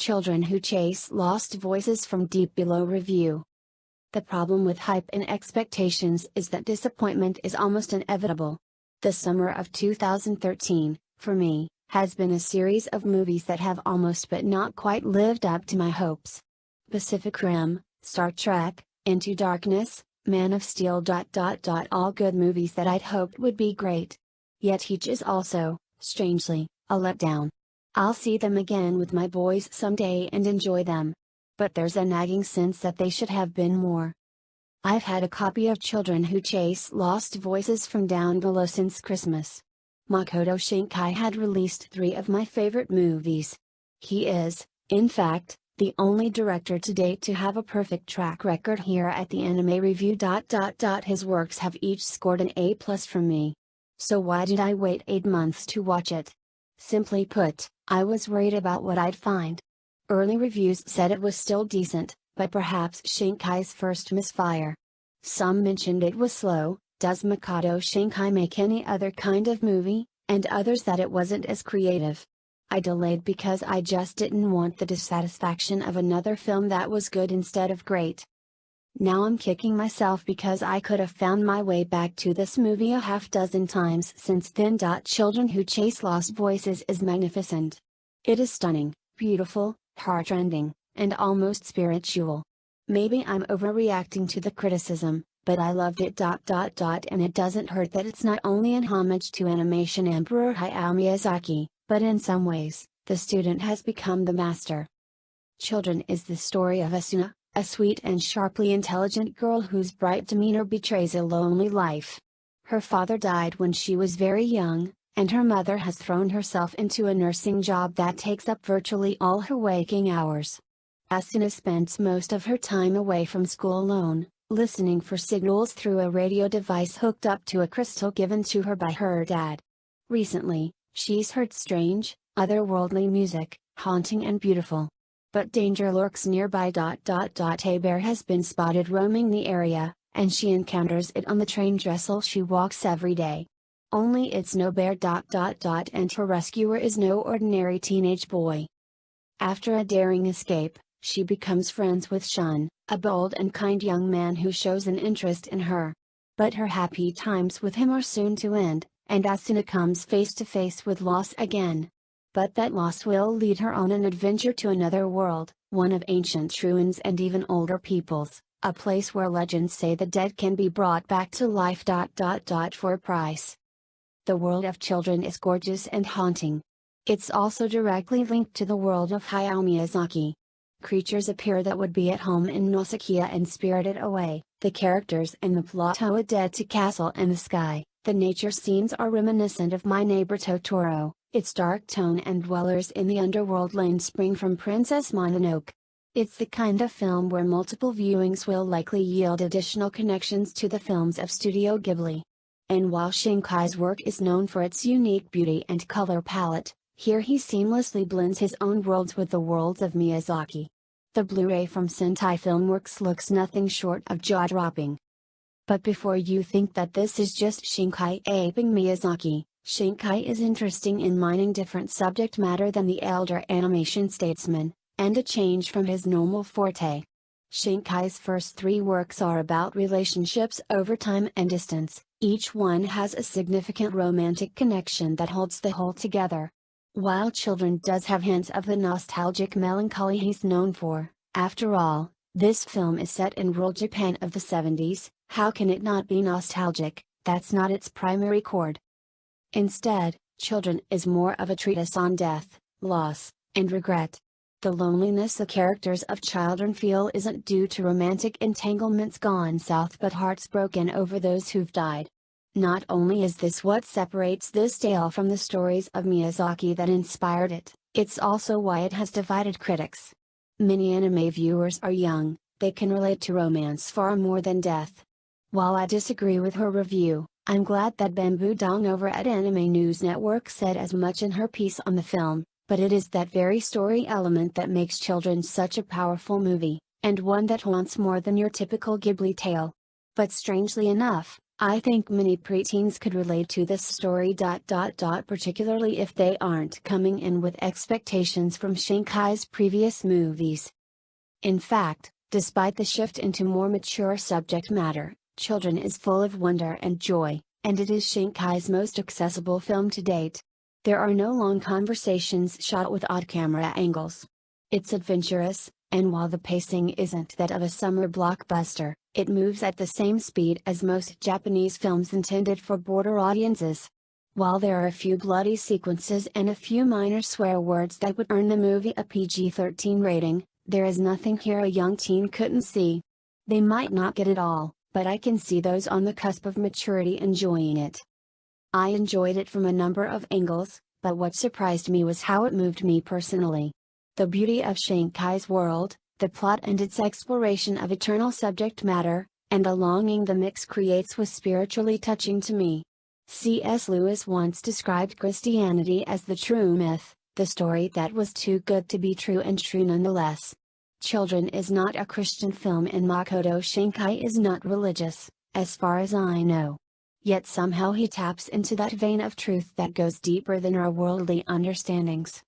Children Who Chase Lost Voices from Deep Below review. The problem with hype and expectations is that disappointment is almost inevitable. The summer of 2013, for me, has been a series of movies that have almost but not quite lived up to my hopes. Pacific Rim, Star Trek, Into Darkness, Man of Steel. All good movies that I'd hoped would be great. Yet each is also, strangely, a letdown. I'll see them again with my boys someday and enjoy them. But there's a nagging sense that they should have been more. I've had a copy of Children Who Chase Lost Voices from Down Below since Christmas. Makoto Shinkai had released 3 of my favorite movies. He is, in fact, the only director to date to have a perfect track record here at the Anime Review. His works have each scored an A+ from me. So why did I wait 8 months to watch it? Simply put, I was worried about what I'd find. Early reviews said it was still decent, but perhaps Shinkai's first misfire. Some mentioned it was slow, does Makoto Shinkai make any other kind of movie, and others that it wasn't as creative. I delayed because I just didn't want the dissatisfaction of another film that was good instead of great. Now I'm kicking myself because I could have found my way back to this movie a half dozen times since then. Children Who Chase Lost Voices is magnificent. It is stunning, beautiful, heartrending, and almost spiritual. Maybe I'm overreacting to the criticism, but I loved it. And it doesn't hurt that it's not only an homage to animation emperor Hayao Miyazaki, but in some ways, the student has become the master. Children is the story of Asuna, a sweet and sharply intelligent girl whose bright demeanor betrays a lonely life. Her father died when she was very young, and her mother has thrown herself into a nursing job that takes up virtually all her waking hours. Asuna spends most of her time away from school alone, listening for signals through a radio device hooked up to a crystal given to her by her dad. Recently, she's heard strange, otherworldly music, haunting and beautiful. But danger lurks nearby. A bear has been spotted roaming the area, and she encounters it on the train trestle she walks every day. Only it's no bear. And her rescuer is no ordinary teenage boy. After a daring escape, she becomes friends with Shun, a bold and kind young man who shows an interest in her. But her happy times with him are soon to end, and Asuna comes face to face with loss again. But that loss will lead her on an adventure to another world, one of ancient ruins and even older peoples, a place where legends say the dead can be brought back to life. For a price. The world of Children is gorgeous and haunting. It's also directly linked to the world of Hayao Miyazaki. Creatures appear that would be at home in Nausicaa and spirited away. The characters and the plot owe a debt to Castle in the Sky. The nature scenes are reminiscent of My Neighbor Totoro, its dark tone and dwellers in the underworld lane spring from Princess Mononoke. It's the kind of film where multiple viewings will likely yield additional connections to the films of Studio Ghibli. And while Shinkai's work is known for its unique beauty and color palette, here he seamlessly blends his own worlds with the worlds of Miyazaki. The Blu-ray from Sentai Filmworks looks nothing short of jaw-dropping. But before you think that this is just Shinkai aping Miyazaki, Shinkai is interesting in mining different subject matter than the elder animation statesman, and a change from his normal forte. Shinkai's first 3 works are about relationships over time and distance. Each one has a significant romantic connection that holds the whole together. While Children does have hints of the nostalgic melancholy he's known for, after all, this film is set in rural Japan of the 70s, how can it not be nostalgic? That's not its primary chord. Instead, Children is more of a treatise on death, loss, and regret. The loneliness the characters of Children feel isn't due to romantic entanglements gone south but hearts broken over those who've died. Not only is this what separates this tale from the stories of Miyazaki that inspired it, it's also why it has divided critics. Many anime viewers are young, they can relate to romance far more than death. While I disagree with her review, I'm glad that Bamboo Dong over at Anime News Network said as much in her piece on the film, but it is that very story element that makes Children such a powerful movie, and one that haunts more than your typical Ghibli tale. But strangely enough, I think many preteens could relate to this story. Particularly if they aren't coming in with expectations from Shinkai's previous movies. In fact, despite the shift into more mature subject matter, Children is full of wonder and joy, and it is Shinkai's most accessible film to date. There are no long conversations shot with odd camera angles. It's adventurous, and while the pacing isn't that of a summer blockbuster, it moves at the same speed as most Japanese films intended for broader audiences. While there are a few bloody sequences and a few minor swear words that would earn the movie a PG-13 rating, there is nothing here a young teen couldn't see. They might not get it all, but I can see those on the cusp of maturity enjoying it. I enjoyed it from a number of angles, but what surprised me was how it moved me personally. The beauty of Shinkai's world, the plot and its exploration of eternal subject matter, and the longing the mix creates was spiritually touching to me. C.S. Lewis once described Christianity as the true myth, the story that was too good to be true and true nonetheless. Children is not a Christian film and Makoto Shinkai is not religious, as far as I know. Yet somehow he taps into that vein of truth that goes deeper than our worldly understandings.